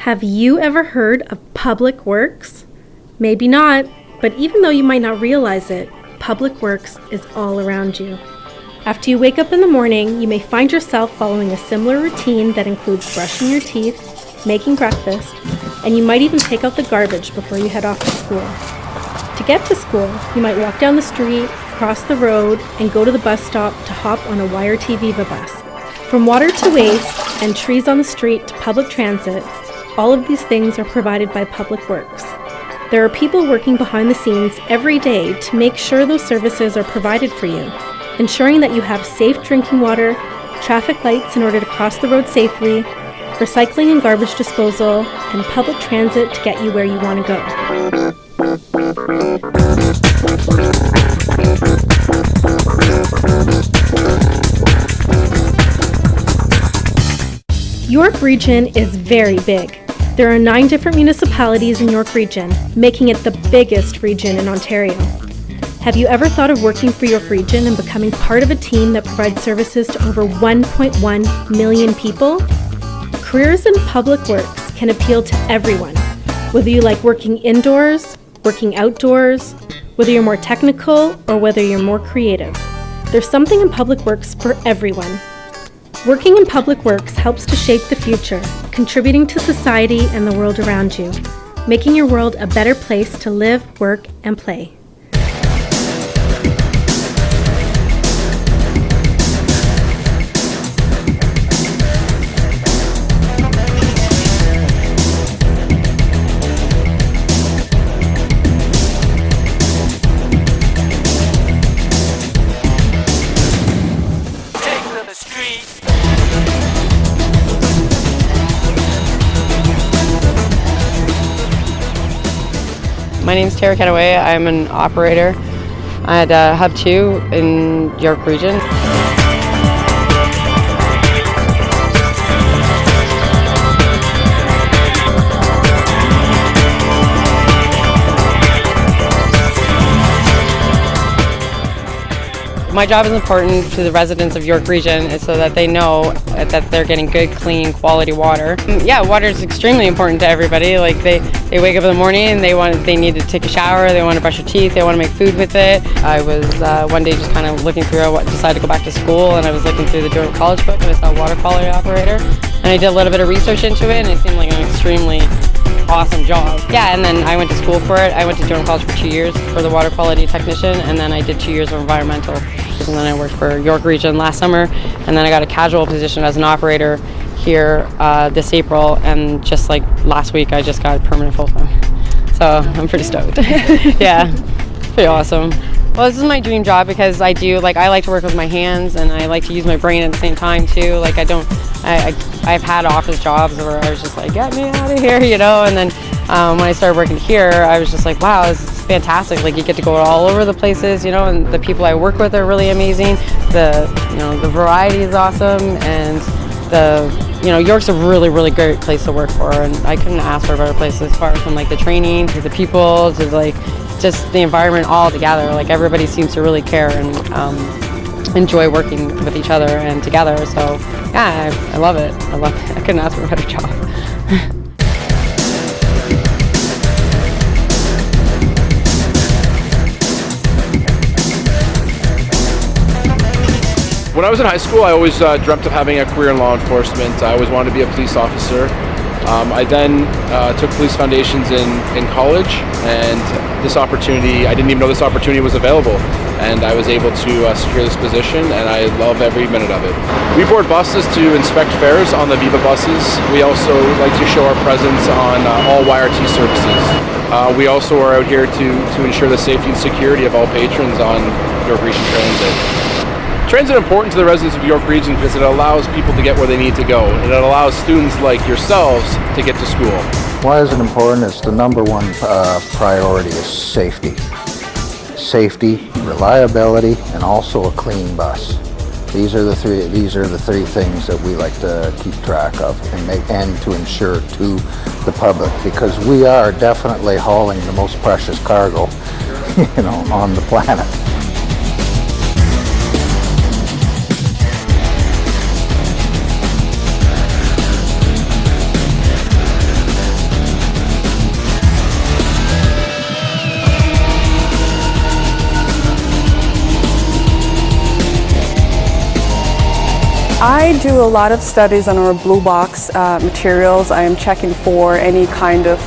Have you ever heard of public works? Maybe not, but even though you might not realize it, public works is all around you. After you wake up in the morning, you may find yourself following a similar routine that includes brushing your teeth, making breakfast, and you might even take out the garbage before you head off to school. To get to school, you might walk down the street, cross the road, and go to the bus stop to hop on a YRT Viva bus. From water to waste and trees on the street to public transit, all of these things are provided by Public Works. There are people working behind the scenes every day to make sure those services are provided for you, ensuring that you have safe drinking water, traffic lights in order to cross the road safely, recycling and garbage disposal, and public transit to get you where you want to go. York Region is very big. There are 9 different municipalities in York Region, making it the biggest region in Ontario. Have you ever thought of working for York Region and becoming part of a team that provides services to over 1.1 million people? Careers in public works can appeal to everyone, whether you like working indoors, working outdoors, whether you're more technical, or whether you're more creative. There's something in public works for everyone. Working in public works helps to shape the future, contributing to society and the world around you, making your world a better place to live, work, and play. My name is Tara Kenaway. I'm an operator at Hub 2 in York Region. My job is important to the residents of York Region so that they know that they're getting good, clean, quality water. Yeah, water is extremely important to everybody. Like they wake up in the morning and they need to take a shower, they want to brush their teeth, they want to make food with it. I was one day just kind of looking through, I decided to go back to school, and I was looking through the Durham College book and I saw water quality operator, and I did a little bit of research into it, and it seemed like an extremely awesome job. Yeah, and then I went to school for it. I went to Durham College for 2 years for the water quality technician, and then I did 2 years of environmental. And then I worked for York Region last summer, and then I got a casual position as an operator here this April, and just like last week I just got permanent full-time. So I'm pretty stoked. Yeah, pretty awesome. Well, this is my dream job because I like to work with my hands, and I like to use my brain at the same time too. Like I've had office jobs where I was just like, get me out of here, you know, and then when I started working here, I was just like, wow, this is fantastic. Like you get to go all over the places, you know, and the people I work with are really amazing. The variety is awesome, and York's a really, really great place to work for, and I couldn't ask for a better place as far as from like the training to the people to like just the environment all together. Like everybody seems to really care and enjoy working with each other and together. So yeah, I love it. I couldn't ask for a better job. When I was in high school, I always dreamt of having a career in law enforcement. I always wanted to be a police officer. I then took police foundations in college, and this opportunity, I didn't even know this opportunity was available, and I was able to secure this position, and I love every minute of it. We board buses to inspect fares on the Viva buses. We also like to show our presence on all YRT services. We also are out here to ensure the safety and security of all patrons on York Region Transit. Transit is important to the residents of York Region because it allows people to get where they need to go, and it allows students like yourselves to get to school. Why is it important? It's the number one priority is safety. Safety, reliability, and also a clean bus. These are the three things that we like to keep track of and to ensure to the public, because we are definitely hauling the most precious cargo, on the planet. I do a lot of studies on our blue box materials. I am checking for any kind of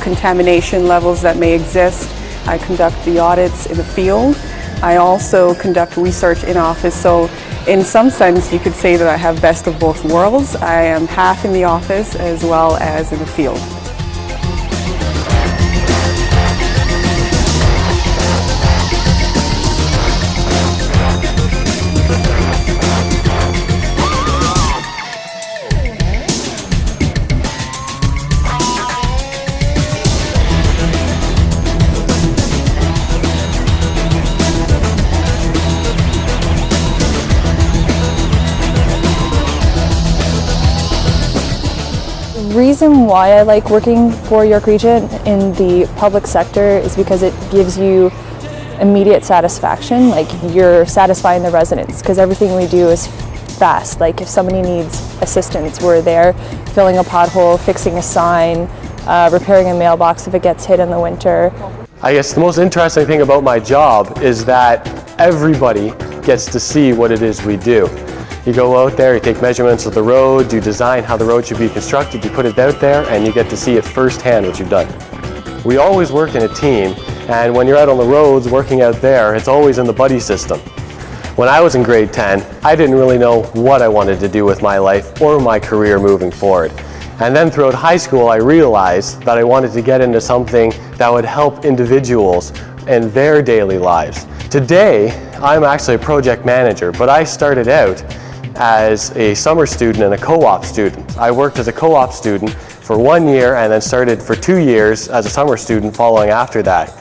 contamination levels that may exist. I conduct the audits in the field. I also conduct research in office, so in some sense you could say that I have best of both worlds. I am half in the office as well as in the field. The reason why I like working for York Region in the public sector is because it gives you immediate satisfaction. Like, you're satisfying the residents because everything we do is fast. Like, if somebody needs assistance, we're there filling a pothole, fixing a sign, repairing a mailbox if it gets hit in the winter. I guess the most interesting thing about my job is that everybody gets to see what it is we do. You go out there, you take measurements of the road, you design how the road should be constructed, you put it out there, and you get to see it firsthand what you've done. We always work in a team, and when you're out on the roads working out there, it's always in the buddy system. When I was in grade 10, I didn't really know what I wanted to do with my life or my career moving forward. And then throughout high school, I realized that I wanted to get into something that would help individuals in their daily lives. Today, I'm actually a project manager, but I started out as a summer student and a co-op student. I worked as a co-op student for 1 year and then started for 2 years as a summer student following after that.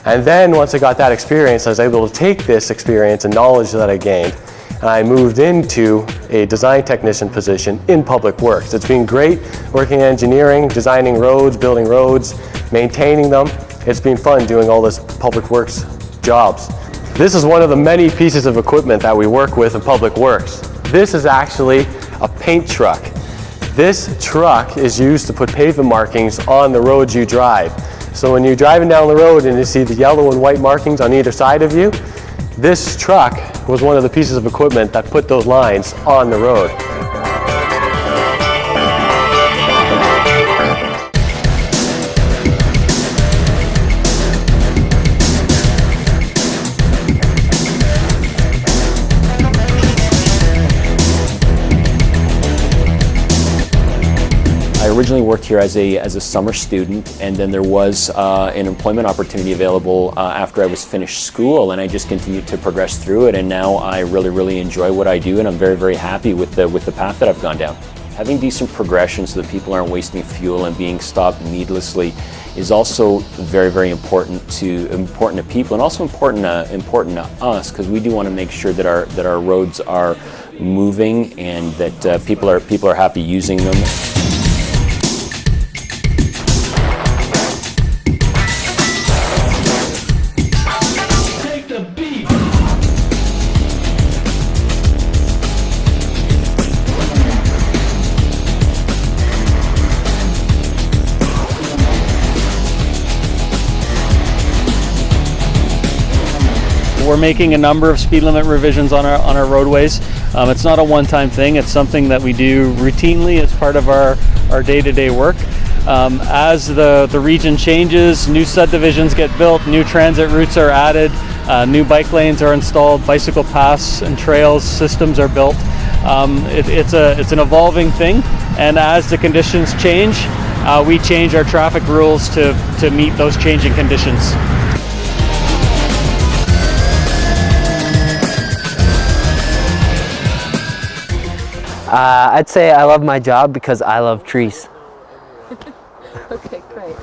And then once I got that experience, I was able to take this experience and knowledge that I gained, and I moved into a design technician position in public works. It's been great working in engineering, designing roads, building roads, maintaining them. It's been fun doing all this public works jobs. This is one of the many pieces of equipment that we work with in public works. This is actually a paint truck. This truck is used to put pavement markings on the roads you drive. So when you're driving down the road and you see the yellow and white markings on either side of you, this truck was one of the pieces of equipment that put those lines on the road. I originally worked here as a summer student, and then there was an employment opportunity available after I was finished school, and I just continued to progress through it, and now I really enjoy what I do, and I'm very happy with the path that I've gone down. Having decent progression so that people aren't wasting fuel and being stopped needlessly is also very important to people, and also important to us, because we do want to make sure that our roads are moving and that people are happy using them. We're making a number of speed limit revisions on our roadways. It's not a one-time thing. It's something that we do routinely as part of our day-to-day work. As the region changes, new subdivisions get built, new transit routes are added, new bike lanes are installed, bicycle paths and trails systems are built. It's an evolving thing, and as the conditions change, we change our traffic rules to meet those changing conditions. I'd say I love my job because I love trees. Okay, great.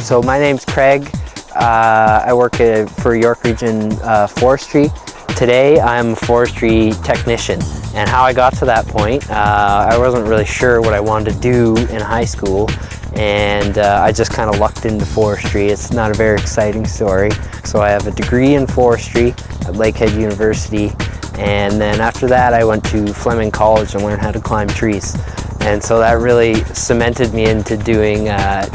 So my name's Craig. I work for York Region Forestry. Today I'm a forestry technician, and how I got to that point, I wasn't really sure what I wanted to do in high school, and I just kind of lucked into forestry. It's not a very exciting story. So I have a degree in forestry at Lakehead University, and then after that I went to Fleming College and learned how to climb trees. And so that really cemented me into doing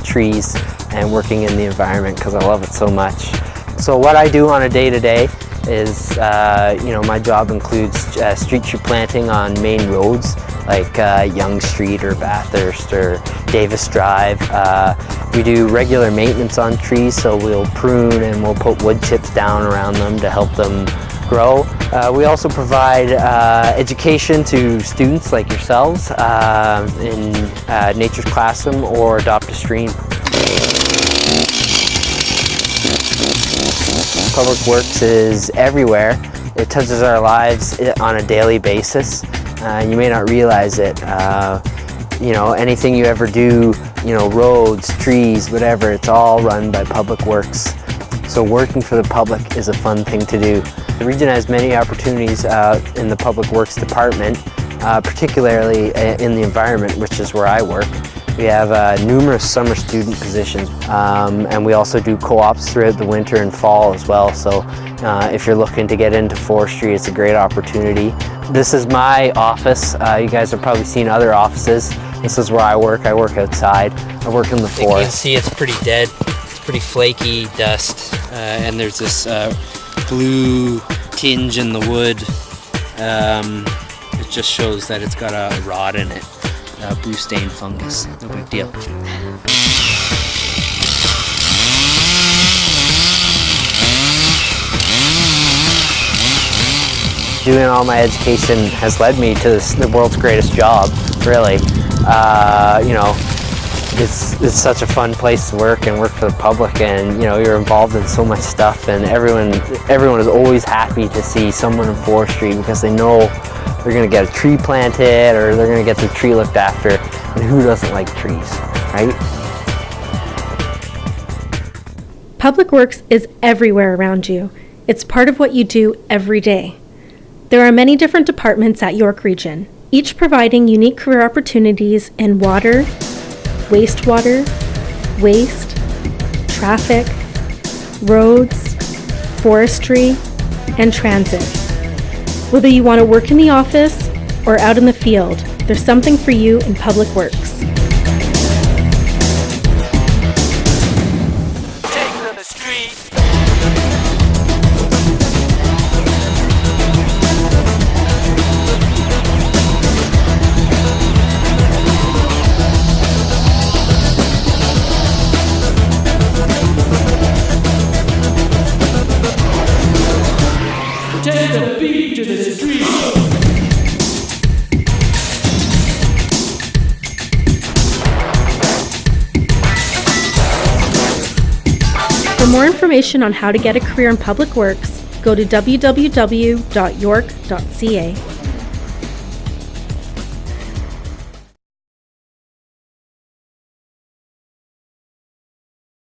trees and working in the environment because I love it so much. So what I do on a day-to-day is, my job includes street tree planting on main roads like Yonge Street or Bathurst or Davis Drive. We do regular maintenance on trees, so we'll prune and we'll put wood chips down around them to help them grow. We also provide education to students like yourselves in nature's classroom or adopt a stream. Public Works is everywhere. It touches our lives on a daily basis. You may not realize it. Anything you ever do, roads, trees, whatever, it's all run by Public Works. So working for the public is a fun thing to do. The region has many opportunities in the Public Works department, particularly in the environment, which is where I work. We have numerous summer student positions, and we also do co-ops throughout the winter and fall as well. So if you're looking to get into forestry, it's a great opportunity. This is my office. You guys have probably seen other offices. This is where I work. I work outside. I work in the forest. You can see it's pretty dead. It's pretty flaky dust, and there's this blue tinge in the wood. It just shows that it's got a rot in it. Blue stain fungus, no big deal. Doing all my education has led me to the world's greatest job, really. It's such a fun place to work and work for the public, and you're involved in so much stuff, and everyone is always happy to see someone in forestry because they know they're going to get a tree planted or they're going to get the tree looked after, and who doesn't like trees, right? Public Works is everywhere around you. It's part of what you do every day. There are many different departments at York Region, each providing unique career opportunities in water, wastewater, waste, traffic, roads, forestry, and transit. Whether you want to work in the office or out in the field, there's something for you in Public Works. Take to the street. Take the beat to the street. For more information on how to get a career in Public Works, go to www.york.ca.